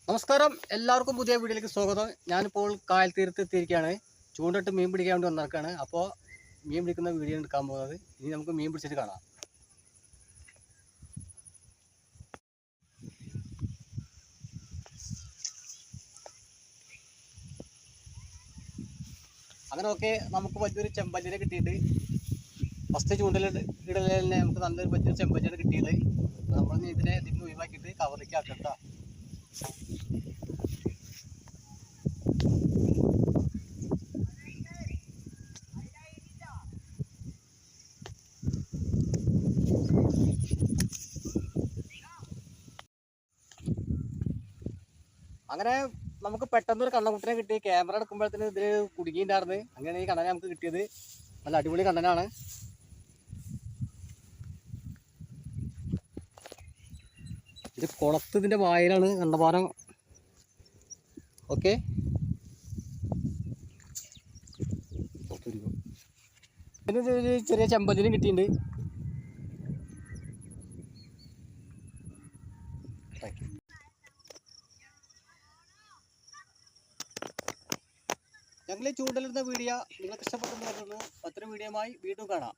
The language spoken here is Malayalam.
നമസ്കാരം, എല്ലാവർക്കും പുതിയ വീഡിയോയിലേക്ക് സ്വാഗതം. ഞാനിപ്പോൾ കായൽ തീരത്ത് എത്തിയിരിക്കുകയാണ്. ചൂണ്ടിട്ട് മീൻ പിടിക്കാൻ വേണ്ടി വന്നിരിക്കുകയാണ്. അപ്പോൾ മീൻ പിടിക്കുന്ന വീഡിയോ എടുക്കാൻ പോകുന്നത്. ഇനി നമുക്ക് മീൻ പിടിച്ചിട്ട് കാണാം. അങ്ങനെ ഓക്കെ, നമുക്ക് വലിയൊരു ചെമ്പല്ലിനെ കിട്ടിയിട്ട് ഫസ്റ്റ് ഇടലിൽ തന്നെ നമുക്ക് നല്ലൊരു വലിയൊരു ചെമ്പല്ലിനെ കിട്ടിയത്. നമ്മൾ ഇതിനെ ഒഴിവാക്കിയിട്ട് കവറിലേക്ക് ആക്കണ്ട. അങ്ങനെ നമുക്ക് പെട്ടെന്നൊരു കണ്ണൻകുട്ടിനെ കിട്ടി. ക്യാമറ എടുക്കുമ്പോഴത്തേന് ഇതിൽ കുടുങ്ങിയിട്ടുണ്ടായിരുന്നു. അങ്ങനെയാണ് ഈ കണ്ണനെ നമുക്ക് കിട്ടിയത്. നല്ല അടിപൊളി കണ്ണനാണ്. ഇത് കുളത്തിൻ്റെ വായിലാണ് കണ്ടപാനം. ഓക്കെ, പിന്നെ ഒരു ചെറിയ ചെമ്പല്ലിനും കിട്ടിയിട്ടുണ്ട്. ഞങ്ങൾ ചൂണ്ടലിടുന്ന വീഡിയോ നിങ്ങൾക്ക് ഇഷ്ടപ്പെട്ടെന്ന് പറഞ്ഞു. മറ്റൊരു വീഡിയോയുമായി വീണ്ടും കാണാം.